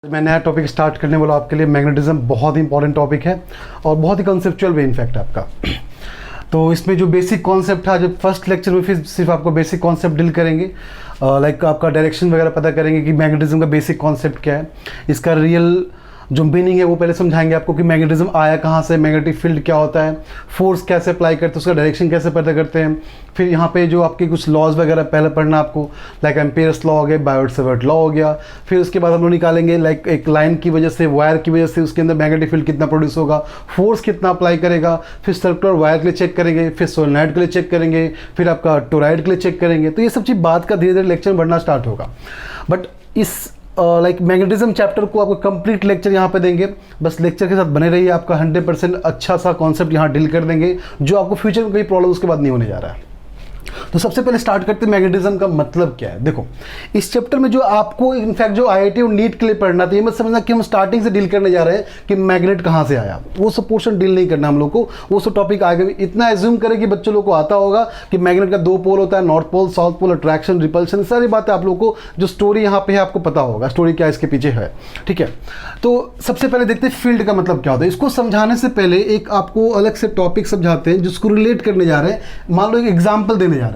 मैं नया topic start करने वाला आपके लिए। मैग्नेटिज्म बहुत ही इंपॉर्टेंट टॉपिक है और बहुत ही कंसेप्चुअल भी इनफैक्ट आपका। तो इसमें जो बेसिक कॉन्सेप्ट था, जब फर्स्ट लेक्चर में फिर सिर्फ आपको बेसिक कॉन्सेप्ट डील करेंगे, लाइक आपका डायरेक्शन वगैरह पता करेंगे कि मैग्नेटिज्म का बेसिक कॉन्सेप्ट क्या है, इसका रियल जो मीनिंग है वो पहले समझाएंगे आपको कि मैग्नेटिज्म आया कहाँ से, मैग्नेटिक फील्ड क्या होता है, फोर्स कैसे अप्लाई करते हैं, उसका डायरेक्शन कैसे पता करते हैं। फिर यहाँ पे जो आपके कुछ लॉज वगैरह पहले पढ़ना आपको, लाइक एम्पियर्स लॉ हो गया, बायोट-सावर्ट लॉ हो गया। फिर उसके बाद हम लोग निकालेंगे लाइक एक लाइन की वजह से, वायर की वजह से उसके अंदर मैग्नेटिक फील्ड कितना प्रोड्यूस होगा, फोर्स कितना अप्लाई करेगा। फिर सर्कुलर वायर के लिए चेक करेंगे, फिर सोलेनॉइड के लिए चेक करेंगे, फिर आपका टोरॉइड के लिए चेक करेंगे। तो ये सब चीज़ बात का धीरे धीरे लेक्चर में बढ़ना स्टार्ट होगा। बट इस लाइक मैग्नेटिज्म चैप्टर को आपको कंप्लीट लेक्चर यहाँ पे देंगे। बस लेक्चर के साथ बने रहिए, आपका 100% अच्छा सा कॉन्सेप्ट यहाँ डील कर देंगे जो आपको फ्यूचर में कोई प्रॉब्लम उसके बाद नहीं होने जा रहा है। तो सबसे पहले स्टार्ट करते हैं मैग्नेटिज्म का मतलब क्या है। देखो, इस चैप्टर में जो आपको इनफैक्ट जो आईआईटी और नीट के लिए पढ़ना था, ये मत समझना कि हम स्टार्टिंग से डील करने जा रहे हैं कि मैग्नेट कहाँ से आया, वो सब पोर्शन डील नहीं करना हम लोग को। वो सब टॉपिक आगे भी इतना एज्यूम करें कि बच्चों लोग को आता होगा कि मैग्नेट का 2 पोल होता है, north pole, south pole, attraction, repulsion, सारी बातें आप लोग को जो स्टोरी यहाँ पे है आपको पता होगा, स्टोरी क्या इसके पीछे है। ठीक है, तो सबसे पहले देखते हैं फील्ड का मतलब क्या होता है। इसको समझाने से पहले एक आपको अलग से टॉपिक समझाते हैं जिसको रिलेट करने जा रहे हैं। मान लो एक एग्जाम्पल देने जा रहे हैं,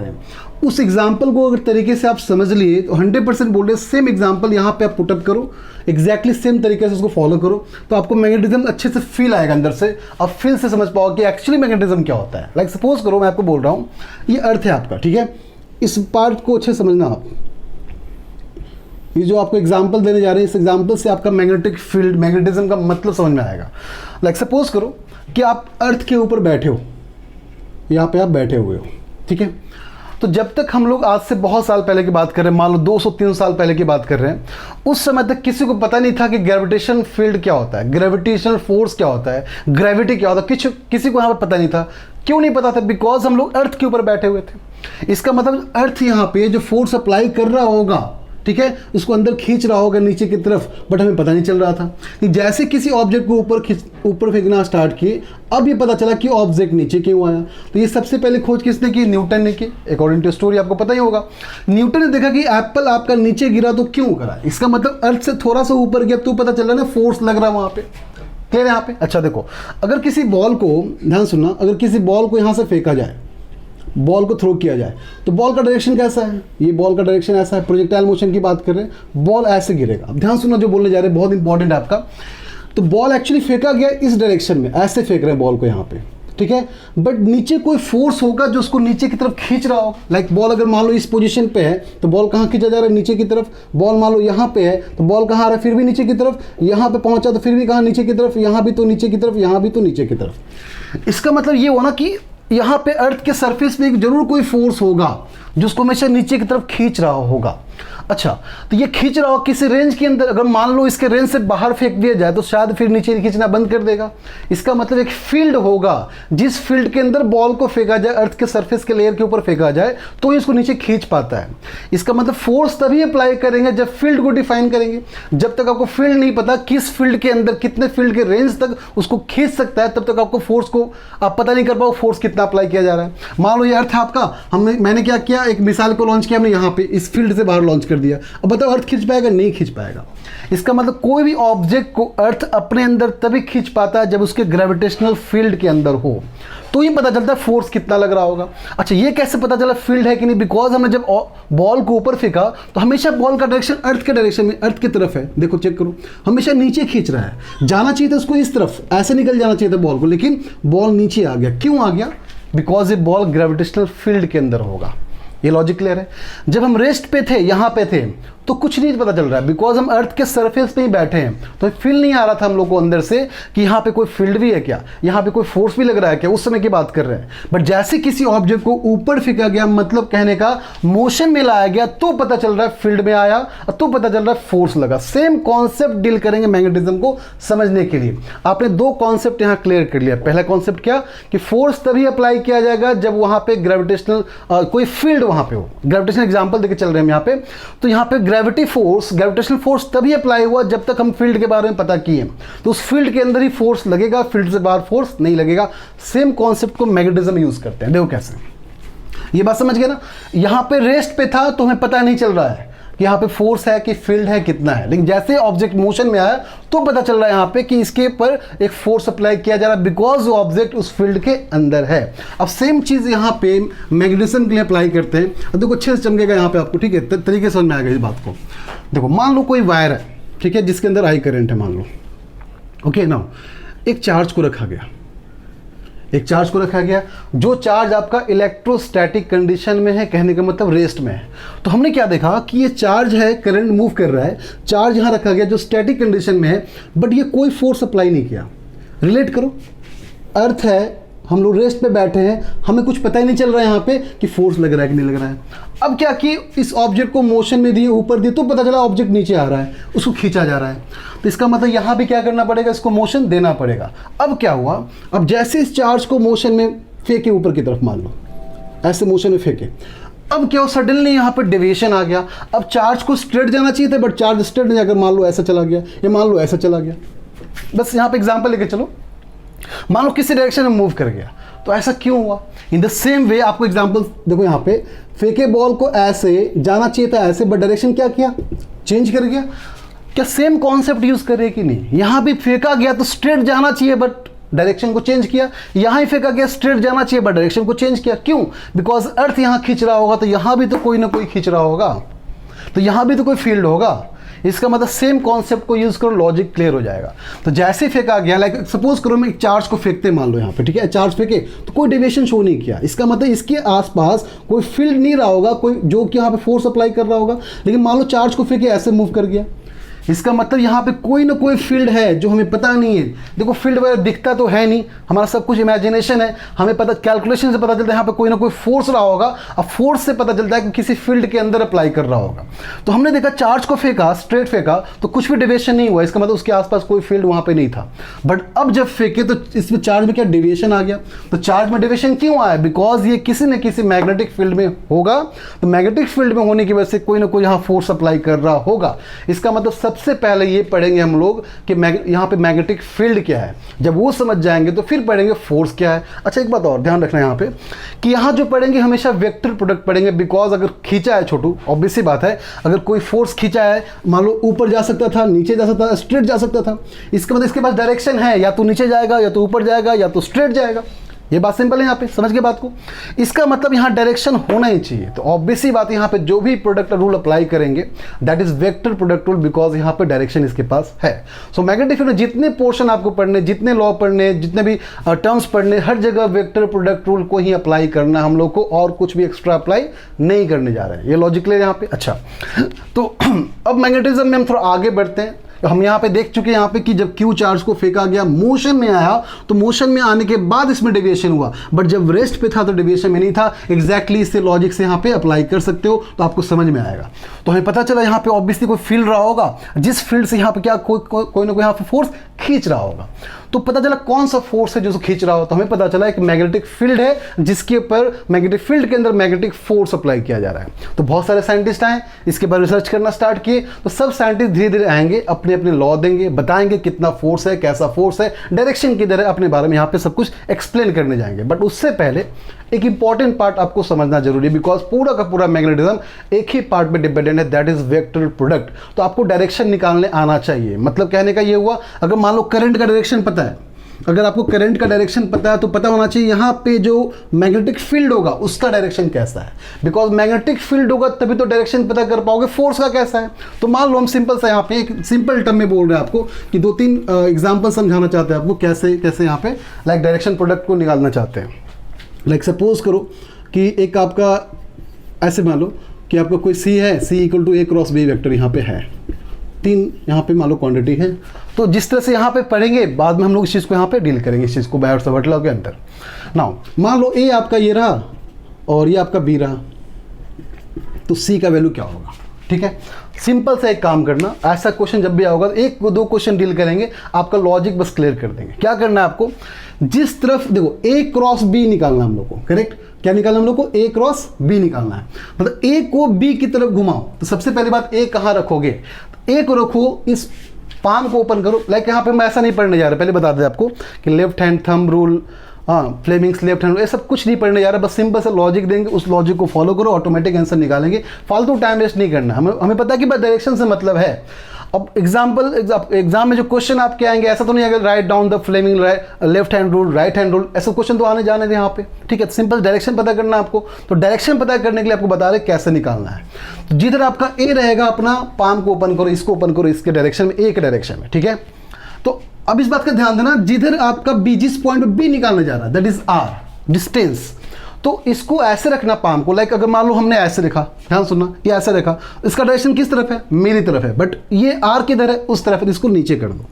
उस एग्जाम्पल को अगर तरीके से आप समझ लिए तो 100% बोल रहे सेम एग्जाम्पल यहाँ पे आप पुटअप करो, एग्जैक्टली सेम तरीके से उसको फॉलो करो, तो आपको मैग्नेटिज्म अच्छे से फील आएगा अंदर से। आप फील से समझ पाओगे कि एक्चुअली मैग्नेटिज्म क्या होता है। लाइक सपोज करो मैं आपको बोल रहा हूँ ये अर्थ है आपका, ठीक है, इस पार्ट को अच्छे समझना आप। ये जो आपको एग्जाम्पल देने जा रहे हैं, इस एग्जाम्पल से आपका मैग्नेटिक फील्ड, मैग्नेटिज्म का मतलब समझ में आएगा। लाइक सपोज करो कि आप अर्थ के ऊपर बैठे हो, यहाँ पे आप बैठे हुए हो, ठीक है। तो जब तक हम लोग आज से बहुत साल पहले की बात कर रहे हैं, मान लो 200-300 साल पहले की बात कर रहे हैं, उस समय तक किसी को पता नहीं था कि ग्रेविटेशन फील्ड क्या होता है, ग्रेविटेशनल फोर्स क्या होता है, ग्रेविटी क्या होता है, किसी को यहाँ पर पता नहीं था। क्यों नहीं पता था? बिकॉज हम लोग अर्थ के ऊपर बैठे हुए थे। इसका मतलब अर्थ यहाँ पे जो फोर्स अप्लाई कर रहा होगा, ठीक है, उसको अंदर खींच रहा होगा नीचे की तरफ, बट हमें पता नहीं चल रहा था कि जैसे किसी ऑब्जेक्ट को ऊपर फेंकना स्टार्ट किए, अब ये पता चला कि ऑब्जेक्ट नीचे क्यों आया। तो ये सबसे पहले खोज किसने की? न्यूटन ने की। अकॉर्डिंग टू स्टोरी आपको पता ही होगा, न्यूटन ने देखा कि एप्पल आपका नीचे गिरा तो क्यों गिरा, इसका मतलब अर्थ से थोड़ा सा ऊपर गया तो पता चल रहा है ना, फोर्स लग रहा है वहाँ पे। क्लियर है यहाँ पे? अच्छा देखो, अगर किसी बॉल को, ध्यान सुनना, अगर किसी बॉल को यहाँ से फेंका जाए, बॉल को थ्रो किया जाए, तो बॉल का डायरेक्शन कैसा है? ये बॉल का डायरेक्शन ऐसा है, प्रोजेक्टाइल मोशन की बात कर रहे हैं, बॉल ऐसे गिरेगा। अब ध्यान सुनना जो बोलने जा रहे हैं, बहुत इंपॉर्टेंट है आपका। तो बॉल एक्चुअली फेंका गया इस डायरेक्शन में, ऐसे फेंक रहे हैं बॉल को यहाँ पे, ठीक है, बट नीचे कोई फोर्स होगा जो उसको नीचे की तरफ खींच रहा होगा। लाइक बॉल अगर मान लो इस पोजीशन पे है तो बॉल कहाँ खींचा जा रहा है? नीचे की तरफ। बॉल मान लो यहाँ पे है तो बॉल कहाँ आ रहा है? फिर भी नीचे की तरफ। यहाँ पे पहुंचा तो फिर भी कहाँ? नीचे की तरफ। यहाँ भी तो नीचे की तरफ, यहाँ भी तो नीचे की तरफ। इसका मतलब ये होना कि यहाँ पे अर्थ के सरफेस पे जरूर कोई फोर्स होगा जो उसको हमेशा नीचे की तरफ खींच रहा होगा। अच्छा, तो ये खींच रहा हो किसी रेंज के अंदर, अगर मान लो इसके रेंज से बाहर फेंक दिया जाए तो शायद फिर नीचे खींचना बंद कर देगा। इसका मतलब एक फील्ड होगा, जिस फील्ड के अंदर बॉल को फेंका जाए, अर्थ के सरफेस के लेयर के ऊपर फेंका जाए तो इसको नीचे खींच पाता है। इसका मतलब फोर्स तभी अप्लाई करेंगे जब फील्ड को डिफाइन करेंगे। जब तक आपको फील्ड नहीं पता किस फील्ड के अंदर कितने फील्ड के रेंज तक उसको खींच सकता है, तब तक आपको फोर्स को आप पता नहीं कर पाओ फोर्स कितना अप्लाई किया जा रहा है। मान लो ये अर्थ है आपका, मैंने क्या किया, एक मिसाइल को लॉन्च किया हमने, यहाँ पे इस फील्ड से बाहर लॉन्च कर दिया। अब बताओ अर्थ खींच पाएगा? नहीं खींच पाएगा। इसका मतलब कोई भी ऑब्जेक्ट को अर्थ अपने अंदर तभी खींच पाता है जब उसके ग्रेविटेशनल फील्ड के अंदर हो, तो ही पता चलता है फोर्स कितना लग रहा होगा। अच्छा, ये कैसे पता चला फील्ड है कि नहीं? बिकॉज हमने जब बॉल को ऊपर फेंका तो हमेशा बॉल का डायरेक्शन अर्थ के डायरेक्शन में, अर्थ की तरफ है। देखो चेक करो, हमेशा नीचे खींच रहा है। जाना चाहिए था उसको इस तरफ, ऐसे निकल जाना चाहिए था बॉल को, लेकिन बॉल नीचे आ गया। क्यों आ गया? बिकॉज ये बॉल ग्रेविटेशनल फील्ड के अंदर होगा। ये लॉजिक क्लियर है? जब हम रेस्ट पे थे, यहाँ पे थे, तो कुछ नहीं पता चल रहा है बिकॉज हम अर्थ के सरफेस पे ही बैठे हैं, तो फील नहीं आ रहा था हम लोग को अंदर से कि यहाँ पे कोई फील्ड भी है क्या, यहाँ पे कोई फोर्स भी लग रहा है क्या, उस समय की बात कर रहे हैं। बट जैसे किसी ऑब्जेक्ट को ऊपर फेंका गया, मतलब कहने का मोशन में लाया गया, तो पता चल रहा है फील्ड में आया, तो पता चल रहा है फोर्स लगा। सेम कॉन्सेप्ट डील करेंगे मैग्नेटिज्म को समझने के लिए। आपने 2 कॉन्सेप्ट यहाँ क्लियर कर लिया। पहला कॉन्सेप्ट क्या कि फोर्स तभी अप्लाई किया जाएगा जब वहाँ पे ग्रेविटेशनल कोई फील्ड वहाँ पे हो। ग्रेविटेशनल एग्जाम्पल देके चल रहे हैं यहाँ पे, तो यहाँ पे ग्रेविटेशनल फोर्स तभी अप्लाई हुआ जब तक हम फील्ड के बारे में पता किए, तो उस फील्ड के अंदर ही फोर्स लगेगा, फील्ड से बाहर फोर्स नहीं लगेगा। सेम कॉन्सेप्ट को मैग्नेटिज्म यूज करते हैं। देखो कैसे, ये बात समझ गए ना? यहाँ पे रेस्ट पे था तो हमें पता नहीं चल रहा है, कि यहाँ पे फोर्स है कि फील्ड है, कितना है। लेकिन जैसे ऑब्जेक्ट मोशन में आया तो पता चल रहा है यहाँ पे कि इसके ऊपर एक फोर्स अप्लाई किया जा रहा है बिकॉज वो ऑब्जेक्ट उस फील्ड के अंदर है। अब सेम चीज़ यहाँ पे मैग्नेटिज्म के लिए अप्लाई करते हैं। अब देखो अच्छे से चमकेगा यहाँ पे आपको, ठीक है, तरीके से समझ में आएगा इस बात को। देखो मान लो कोई वायर है, ठीक है, जिसके अंदर आई करंट है मान लो, ओके ना। एक चार्ज को रखा गया, एक चार्ज को रखा गया, जो चार्ज आपका इलेक्ट्रोस्टैटिक कंडीशन में है, कहने का मतलब रेस्ट में है। तो हमने क्या देखा कि ये चार्ज है, करंट मूव कर रहा है, चार्ज यहाँ रखा गया जो स्टैटिक कंडीशन में है, बट ये कोई फोर्स अप्लाई नहीं किया। रिलेट करो, अर्थ है, हम लोग रेस्ट पे बैठे हैं, हमें कुछ पता ही नहीं चल रहा है यहाँ पे कि फोर्स लग रहा है कि नहीं लग रहा है। अब क्या कि इस ऑब्जेक्ट को मोशन में दिए, ऊपर दिए, तो पता चला ऑब्जेक्ट नीचे आ रहा है, उसको खींचा जा रहा है। तो इसका मतलब यहाँ भी क्या करना पड़ेगा, इसको मोशन देना पड़ेगा। अब क्या हुआ, अब जैसे इस चार्ज को मोशन में फेंके ऊपर की तरफ, मान लो ऐसे मोशन में फेंके, अब क्या हो, सडनली यहाँ पर डेविएशन आ गया। अब चार्ज को स्ट्रेट जाना चाहिए था, बट चार्ज स्ट्रेट नहीं जाकर मान लो ऐसा चला गया, या मान लो ऐसा चला गया। बस यहाँ पे एग्जाम्पल लेके चलो, मान लो किसी डायरेक्शन में मूव कर गया, तो ऐसा क्यों हुआ। इन द सेम वे आपको एग्जांपल देखो, यहाँ पे फेंके बॉल को ऐसे जाना चाहिए था ऐसे, बट डायरेक्शन क्या किया, चेंज कर गया। क्या सेम कॉन्सेप्ट यूज कर रहे कि नहीं। यहाँ भी फेंका गया तो स्ट्रेट जाना चाहिए, बट डायरेक्शन को चेंज किया। यहाँ ही फेंका गया, स्ट्रेट जाना चाहिए, बट डायरेक्शन को चेंज किया। क्यों, बिकॉज अर्थ यहाँ खींच रहा होगा, तो यहाँ भी तो कोई ना कोई खींच रहा होगा, तो यहाँ भी तो कोई फील्ड होगा। इसका मतलब सेम कॉन्सेप्ट को यूज करो, लॉजिक क्लियर हो जाएगा। तो जैसे फेंका गया, लाइक सपोज करो मैं एक चार्ज को फेंकते मान लो यहाँ पे, ठीक है, चार्ज फेंके तो कोई डेविएशन शो नहीं किया, इसका मतलब इसके आसपास कोई फील्ड नहीं रहा होगा, कोई जो कि यहाँ पे फोर्स अप्लाई कर रहा होगा। लेकिन मान लो चार्ज को फेंके ऐसे मूव कर गया, इसका मतलब यहाँ पे कोई ना कोई फील्ड है जो हमें पता नहीं है। देखो फील्ड वगैरह दिखता तो है नहीं, हमारा सब कुछ इमेजिनेशन है, हमें पता कैलकुलेशन से पता चलता है यहाँ पे कोई ना कोई फोर्स रहा होगा। अब फोर्स से पता चलता है कि किसी फील्ड के अंदर अप्लाई कर रहा होगा। तो हमने देखा चार्ज को फेंका, स्ट्रेट फेंका तो कुछ भी डेविएशन नहीं हुआ, इसका मतलब उसके आसपास कोई फील्ड वहाँ पे नहीं था। बट अब जब फेंके तो इसमें चार्ज में क्या डेविएशन आ गया। तो चार्ज में डेविएशन क्यों आया, बिकॉज ये किसी न किसी मैग्नेटिक फील्ड में होगा। तो मैग्नेटिक फील्ड में होने की वजह से कोई ना कोई यहाँ फोर्स अप्लाई कर रहा होगा। इसका मतलब सबसे पहले ये पढ़ेंगे हम लोग कि यहाँ पे मैग्नेटिक फील्ड क्या है। जब वो समझ जाएंगे तो फिर पढ़ेंगे फोर्स क्या है। अच्छा एक बात और ध्यान रखना यहाँ पे कि यहाँ जो पढ़ेंगे हमेशा वेक्टर प्रोडक्ट पढ़ेंगे, बिकॉज अगर खींचा है छोटू, ऑब्वियस सी बात है, अगर कोई फोर्स खींचा है, मान लो ऊपर जा सकता था, नीचे जा सकता था, स्ट्रेट जा सकता था, इसका मतलब इसके पास डायरेक्शन है, या तो नीचे जाएगा, या तो ऊपर जाएगा, या तो स्ट्रेट जाएगा। ये बात सिंपल है, यहाँ पे समझ गए बात को। इसका मतलब यहाँ डायरेक्शन होना ही चाहिए। तो ऑब्वियसली बात यहाँ पे जो भी प्रोडक्ट रूल अप्लाई करेंगे that is vector product rule, because यहाँ पे डायरेक्शन इसके पास है। सो मैग्नेटिक फील्ड में जितने पोर्शन आपको पढ़ने, जितने लॉ पढ़ने, जितने भी टर्म्स पढ़ने, हर जगह वेक्टर प्रोडक्ट रूल को ही अप्लाई करना हम लोग को, और कुछ भी एक्स्ट्रा अप्लाई नहीं करने जा रहे हैं। ये लॉजिक क्लियर यहाँ पे। अच्छा तो अब मैग्नेटिज्म में हम थोड़ा आगे बढ़ते हैं। तो हम यहाँ पे देख चुके हैं यहाँ पे कि जब क्यू चार्ज को फेंका गया, मोशन में आया, तो मोशन में आने के बाद इसमें डेविएशन हुआ, बट जब रेस्ट पे था तो डेविएशन में नहीं था। एग्जैक्टली इससे लॉजिक से यहाँ पे अप्लाई कर सकते हो, तो आपको समझ में आएगा। तो हमें पता चला यहाँ पे ऑब्वियसली कोई फील्ड रहा होगा, जिस फील्ड से यहाँ पे क्या कोई ना कोई यहाँ पे फोर्स खींच रहा होगा। तो पता चला कौन सा फोर्स है जो खींच रहा हो, तो हमें पता चला एक मैग्नेटिक फील्ड है, जिसके ऊपर मैग्नेटिक फील्ड के अंदर मैग्नेटिक फोर्स अप्लाई किया जा रहा है। तो बहुत सारे साइंटिस्ट आए, इसके बाद रिसर्च करना स्टार्ट किए। तो सब साइंटिस्ट धीरे धीरे आएंगे, अपने अपने लॉ देंगे, बताएंगे कितना फोर्स है, कैसा फोर्स है, डायरेक्शन किधर है, अपने बारे में यहाँ पे सब कुछ एक्सप्लेन करने जाएंगे। बट उससे पहले एक इंपॉर्टेंट पार्ट आपको समझना जरूरी है, बिकॉज पूरा का पूरा मैग्नेटिज्म एक ही पार्ट पे डिपेंडेंट है, दैट इज वेक्टर प्रोडक्ट। तो आपको डायरेक्शन निकालने आना चाहिए। मतलब कहने का ये हुआ, अगर मान लो करंट का डायरेक्शन पता है, अगर आपको करंट का डायरेक्शन पता है तो पता होना चाहिए यहाँ पे जो मैग्नेटिक फील्ड होगा उसका डायरेक्शन कैसा है, बिकॉज मैग्नेटिक फील्ड होगा तभी तो डायरेक्शन पता कर पाओगे फोर्स का कैसा है। तो मान लो हम सिंपल सा यहाँ पे एक सिंपल टर्म में बोल रहे हैं आपको कि 2-3 एग्जाम्पल समझाना चाहते हैं आपको कैसे कैसे यहाँ पे लाइक डायरेक्शन प्रोडक्ट को निकालना चाहते हैं। लाइक सपोज करो कि एक आपका ऐसे मान लो कि आपका कोई सी है, C equal to A cross B vector यहाँ पे है, 3 यहाँ पे मान लो क्वांटिटी है। तो जिस तरह से यहाँ पे पढ़ेंगे बाद में हम लोग इस चीज़ को यहाँ पे डील करेंगे, इस चीज़ को बाय और सवर्ट लॉ के अंदर। नाउ मान लो ए आपका ये रहा और ये आपका बी रहा, तो सी का वैल्यू क्या होगा। ठीक है, सिंपल सा एक काम करना, ऐसा क्वेश्चन जब भी आओगा तो 1-2 क्वेश्चन डील करेंगे, आपका लॉजिक बस क्लियर कर देंगे। क्या करना है आपको, जिस तरफ देखो ए क्रॉस बी निकालना हम लोग को, करेक्ट, क्या निकालना हम लोग को, ए क्रॉस बी निकालना है। मतलब ए को बी की तरफ घुमाओ, तो सबसे पहली बात ए कहाँ रखोगे, ए को रखो, इस पाम को ओपन करो। लाइक यहाँ पे मैं ऐसा नहीं पढ़ने जा रहा, पहले बता दें आपको कि लेफ्ट हैंड थंब रूल हाँ, फ्लेमिंग्स लेफ्ट हैंड, ये सब कुछ नहीं पढ़ने जा रहा, बस सिंपल सा लॉजिक देंगे, उस लॉजिक को फॉलो करो, ऑटोमेटिक आंसर निकालेंगे। फालतू टाइम वेस्ट नहीं करना, हमें पता है कि बस डायरेक्शन से मतलब है। अब एग्जाम में जो क्वेश्चन आपके आएंगे ऐसा तो नहीं अगर right down the Fleming left hand rule, right hand rule, ऐसा क्वेश्चन तो आने जाने दें यहाँ पे, ठीक है। सिंपल डायरेक्शन पता करना आपको, तो डायरेक्शन पता करने के लिए आपको बता रहे कैसे निकालना है। तो जिधर आपका ए रहेगा, अपना पाम को ओपन करो, इसको ओपन करो, इसके डायरेक्शन में, ए के डायरेक्शन में, ठीक है। तो अब इस बात का ध्यान देना, जिधर आपका बी, जिस पॉइंट पे बी निकालने जा रहा है, दैट इज आर डिस्टेंस, तो इसको ऐसे रखना पाम को, लाइक अगर मान लो हमने ऐसे रखा, ध्यान सुनना, ये ऐसे रखा, इसका डायरेक्शन किस तरफ है, मेरी तरफ है, बट ये आर किधर है, उस तरफ है, इसको नीचे कर दो।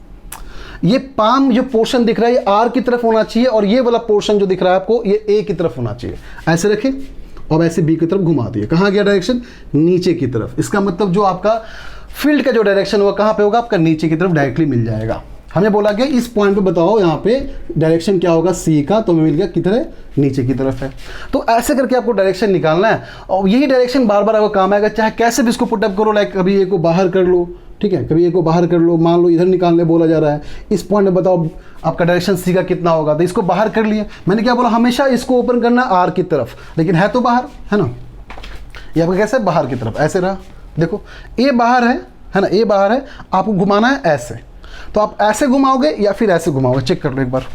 ये पाम जो पोर्शन दिख रहा है ये आर की तरफ होना चाहिए, और ये वाला पोर्शन जो दिख रहा है आपको ये ए की तरफ होना चाहिए। ऐसे रखें और ऐसे बी की तरफ घुमा दिए, कहाँ गया डायरेक्शन, नीचे की तरफ। इसका मतलब जो आपका फील्ड का जो डायरेक्शन होगा कहाँ पे होगा, आपका नीचे की तरफ डायरेक्टली मिल जाएगा। हमें बोला गया इस पॉइंट पे बताओ यहाँ पे डायरेक्शन क्या होगा सी का, तो हमें मिल गया किधर, नीचे की तरफ है। तो ऐसे करके आपको डायरेक्शन निकालना है, और यही डायरेक्शन बार बार आपको काम आएगा, चाहे कैसे भी इसको पुटअप करो, लाइक कभी ए को बाहर कर लो, ठीक है, कभी ए को बाहर कर लो, मान लो इधर निकालने बोला जा रहा है, इस पॉइंट में बताओ आपका डायरेक्शन सी का कितना होगा, तो इसको बाहर कर लिए। मैंने क्या बोला, हमेशा इसको ओपन करना आर की तरफ, लेकिन है तो बाहर, है ना, ये आपका कैसे बाहर की तरफ, ऐसे रहा, देखो ए बाहर है ना, ए बाहर है, आपको घुमाना है ऐसे, तो आप ऐसे घुमाओगे या फिर ऐसे घुमाओगे, चेक कर लो एक बार।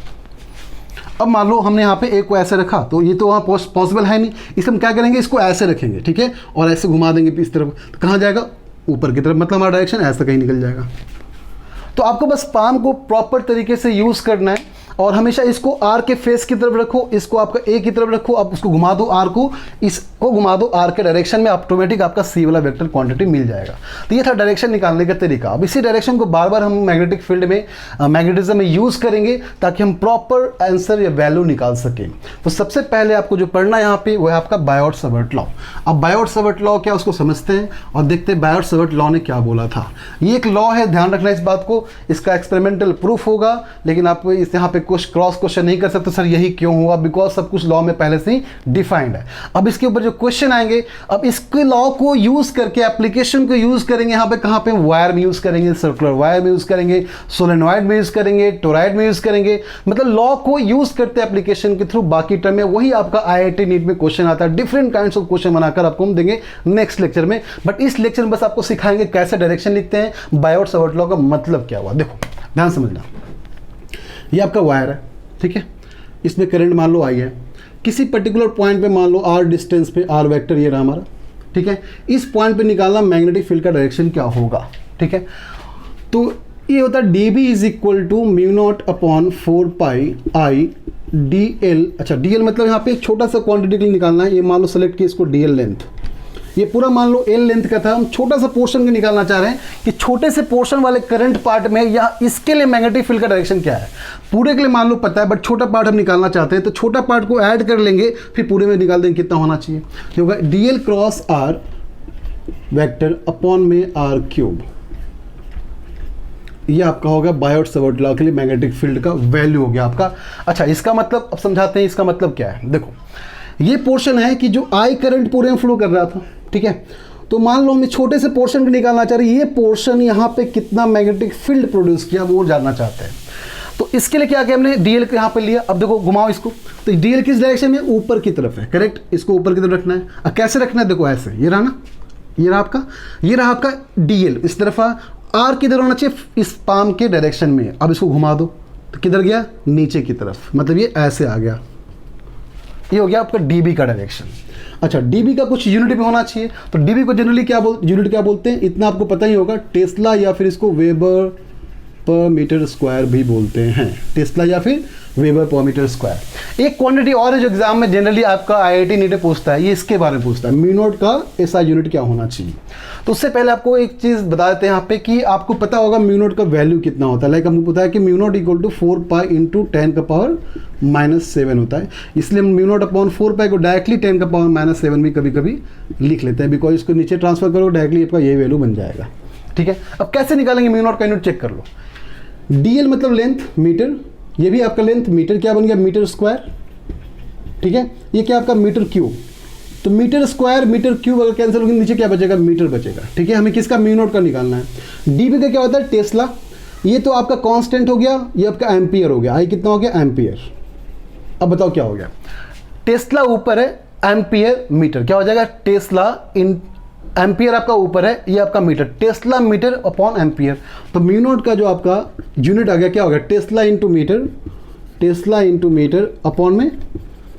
अब मान लो हमने यहाँ पे ए को ऐसे रखा, तो ये तो वहाँ पॉसिबल है नहीं, इसलिए हम क्या करेंगे, इसको ऐसे रखेंगे, ठीक है, और ऐसे घुमा देंगे इस तरफ, तो कहाँ जाएगा, ऊपर की तरफ, मतलब हमारा डायरेक्शन ऐसा कहीं निकल जाएगा। तो आपको बस पाम को प्रॉपर तरीके से यूज़ करना है, और हमेशा इसको आर के फेस की तरफ रखो, इसको आपका ए की तरफ रखो, आप उसको घुमा दो आर को, इसको घुमा दो आर के डायरेक्शन में, ऑटोमेटिक आपका सी वाला वेक्टर क्वांटिटी मिल जाएगा। तो ये था डायरेक्शन निकालने का तरीका। अब इसी डायरेक्शन को बार बार हम मैग्नेटिक फील्ड में, मैग्नेटिज्म में यूज़ करेंगे, ताकि हम प्रॉपर आंसर या वैल्यू निकाल सकें। तो सबसे पहले आपको जो पढ़ना है यहाँ पे वो है आपका बायोट-सावर्ट लॉ। अब बायोट-सावर्ट लॉ क्या, उसको समझते हैं और देखते हैं बायोट-सावर्ट लॉ ने क्या बोला था। ये एक लॉ है, ध्यान रखना इस बात को, इसका एक्सपेरिमेंटल प्रूफ होगा, लेकिन आप इस यहाँ पे कुछ क्रॉस क्वेश्चन नहीं कर सकते, सर यही क्यों हुआ, बिकॉज सब कुछ लॉ में पहले से ही डिफाइंड है। अब इसके ऊपर जो क्वेश्चन आएंगे, अब इसके लॉ को यूज करके, एप्लीकेशन को यूज करेंगे, यहाँ पे कहाँ पे, वायर में यूज करेंगे, सर्कुलर वायर में यूज करेंगे, सोलेनॉइड में यूज करेंगे, टोराइड में यूज करेंगे, मतलब लॉ को यूज करते एप्लीकेशन के थ्रू। बाकी टर्म में वही आपका IIT नीट में क्वेश्चन आता है, डिफरेंट काइंड्स ऑफ क्वेश्चन बनाकर आपको हम देंगे नेक्स्ट लेक्चर में, बट इस लेक्चर में बस आपको सिखाएंगे कैसे डायरेक्शन लिखते हैं, बायोट-सावर्ट लॉ का मतलब क्या हुआ। देखो ध्यान समझना, ये आपका वायर है, ठीक है, इसमें करंट मान लो आई है, किसी पर्टिकुलर पॉइंट पे मान लो आर डिस्टेंस पे, आर वेक्टर ये रहा हमारा, ठीक है, इस पॉइंट पे निकालना मैग्नेटिक फील्ड का डायरेक्शन क्या होगा, ठीक है। तो ये होता है dB is equal to mu naught upon 4πI dl। अच्छा, dl मतलब यहाँ पे एक छोटा सा क्वांटिटी के लिए निकालना है, ये मान लो सेलेक्ट किया इसको dl लेंथ, ये पूरा मान लो L लेंथ का था, हम छोटा सा पोर्शन का निकालना चाह रहे हैं कि छोटे से पोर्शन वाले करंट पार्ट में या इसके लिए मैग्नेटिक फील्ड का डायरेक्शन क्या है। पूरे के लिए मान लो पता है, बट छोटा पार्ट हम निकालना चाहते हैं, तो छोटा पार्ट को ऐड कर लेंगे, फिर पूरे में निकाल देंगे कितना होना चाहिए, ये होगा dl cross r vector upon में r क्यूब। ये आपका होगा बायोट-सावर्ट लॉ के लिए मैग्नेटिक फील्ड का वैल्यू हो गया आपका। अच्छा, इसका मतलब अब समझाते हैं, इसका मतलब क्या है। देखो ये पोर्शन है कि जो आई करंट पूरे में फ्लो कर रहा था, ठीक है, तो मान लो हमें छोटे से पोर्शन को निकालना चाह रहे हैं, ये पोर्शन यहाँ पे कितना मैग्नेटिक फील्ड प्रोड्यूस किया वो जानना चाहते हैं। तो इसके लिए क्या किया हमने, डीएल को यहाँ पे लिया। अब देखो घुमाओ इसको, तो डीएल किस डायरेक्शन में, ऊपर की तरफ है, करेक्ट, इसको ऊपर की तरफ रखना है। अब कैसे रखना है, देखो ऐसे, ये रहा ना, ये रहा आपका डीएल, इस तरफ आर किधर होना चाहिए, इस पाम के डायरेक्शन में। अब इसको घुमा दो तो किधर गया, नीचे की तरफ, मतलब ये ऐसे आ गया, ये हो गया आपका डीबी का डायरेक्शन। अच्छा, डीबी का कुछ यूनिट भी होना चाहिए, तो डीबी को जनरली यूनिट क्या बोलते हैं, इतना आपको पता ही होगा, टेस्ला या फिर इसको वेबर पर मीटर स्क्वायर भी बोलते हैं, टेस्ला या फिर वेबर पर मीटर स्क्वायर। एक क्वांटिटी और है जो एग्जाम में जनरली आपका IIT नीट पूछता है, ये इसके बारे में पूछता है, म्यू नॉट का ऐसा यूनिट क्या होना चाहिए। तो उससे पहले आपको एक चीज़ बता देते हैं यहाँ पे कि आपको पता होगा म्यू नॉट का वैल्यू कितना होता है। लाइक हमको पता है कि mu not equal to 4π into 10⁻⁻7 होता है, इसलिए हम म्यू नॉट अपॉन 4π को डायरेक्टली 10⁻⁻7 भी कभी कभी लिख लेते हैं, बिकॉज इसको नीचे ट्रांसफर करो डायरेक्टली आपका ये वैल्यू बन जाएगा, ठीक है। अब कैसे निकालेंगे म्यू नॉट का यूनिट, चेक कर लो। डीएल मतलब लेंथ, मीटर, ये भी आपका लेंथ, मीटर क्या बन गया, मीटर स्क्वायर, ठीक है। ये क्या आपका मीटर क्यूब, तो मीटर स्क्वायर मीटर क्यूब अगर कैंसिल होगी नीचे क्या बचेगा, मीटर बचेगा, ठीक है। हमें किसका, म्यू नॉट का निकालना है। डीबी का क्या होता है, टेस्ला, ये तो आपका कांस्टेंट हो गया, ये आपका एम्पियर हो गया, आई कितना हो गया, एम्पियर, अब बताओ क्या हो गया, टेस्ला ऊपर है, एम्पियर मीटर, क्या हो जाएगा, टेस्ला इन एम्पियर आपका ऊपर है, ये आपका metre, tesla metre upon ampere. तो म्यू नॉट का जो आपका यूनिट आ गया क्या हो गया, tesla into metre, tesla into metre upon में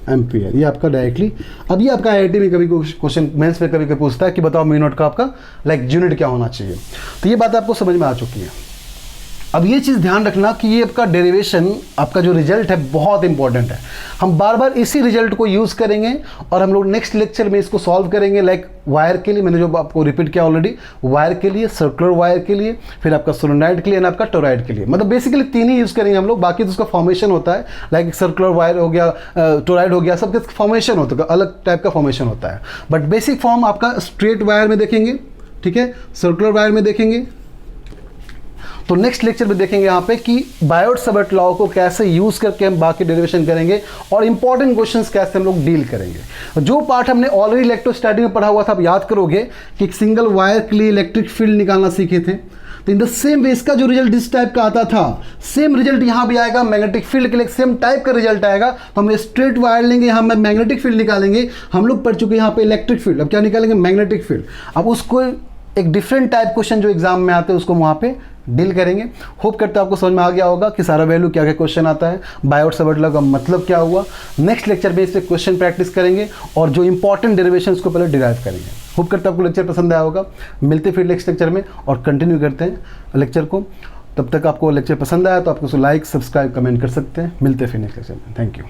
एम्पियर, ये आपका डायरेक्टली। अब ये आपका आईआईटी में कभी क्वेश्चन मेंस में कभी पूछता है कि बताओ म्यू नॉट का आपका लाइक यूनिट क्या होना चाहिए। तो ये बात आपको समझ में आ चुकी है। अब ये चीज़ ध्यान रखना कि ये आपका डेरिवेशन, आपका जो रिजल्ट है बहुत इंपॉर्टेंट है। हम बार बार इसी रिजल्ट को यूज़ करेंगे और हम लोग नेक्स्ट लेक्चर में इसको सॉल्व करेंगे। लाइक वायर के लिए मैंने जो आपको रिपीट किया ऑलरेडी, वायर के लिए, सर्कुलर वायर के लिए, फिर आपका सोलेनॉइड के लिए, आपका टोरॉइड के लिए, मतलब बेसिकली तीन ही यूज़ करेंगे हम लोग। बाकी तो उसका फॉर्मेशन होता है, लाइक सर्कुलर वायर हो गया, टोरॉइड हो गया, सबके फॉर्मेशन होता है, अलग टाइप का फॉर्मेशन होता है। बट बेसिक फॉर्म आपका स्ट्रेट वायर में देखेंगे, ठीक है, सर्कुलर वायर में देखेंगे। तो नेक्स्ट लेक्चर में देखेंगे यहाँ पे कि बायोट-सावर्ट लॉ को कैसे यूज़ करके हम बाकी डेरिवेशन करेंगे और इंपॉर्टेंट क्वेश्चंस कैसे हम लोग डील करेंगे। जो पार्ट हमने ऑलरेडी इलेक्ट्रोस्टैटिक में पढ़ा हुआ था, आप याद करोगे कि एक सिंगल वायर के लिए इलेक्ट्रिक फील्ड निकालना सीखे थे। तो इन द सेम वे इसका जो रिजल्ट इस टाइप का आता था, सेम रिजल्ट यहाँ भी आएगा। मैग्नेटिक फील्ड के लिए सेम टाइप का रिजल्ट आएगा। तो हम स्ट्रेट वायर लेंगे, यहाँ मैग्नेटिक फील्ड निकालेंगे। हम लोग पढ़ चुके हैं यहाँ पे इलेक्ट्रिक फील्ड, अब क्या निकालेंगे, मैग्नेटिक फील्ड। अब उसको एक डिफरेंट टाइप क्वेश्चन जो एग्जाम में आते हैं उसको वहाँ पे डील करेंगे। होप करते हैं आपको समझ में आ गया होगा कि सारा वैल्यू क्या क्या क्वेश्चन आता है, बायोट-सावर्ट लॉ का मतलब क्या हुआ। नेक्स्ट लेक्चर में इस पर क्वेश्चन प्रैक्टिस करेंगे और जो इंपॉर्टेंट डेरिवेशन को पहले डिराइव करेंगे। होप करते हैं आपको लेक्चर पसंद आया होगा। मिलते फिर नेक्स्ट लेक्चर में और कंटिन्यू करते हैं लेक्चर को। तब तक आपको लेक्चर पसंद आया तो आप उसको लाइक, सब्सक्राइब, कमेंट कर सकते हैं। मिलते फिर नेक्स्ट लेक्चर में। Thank you.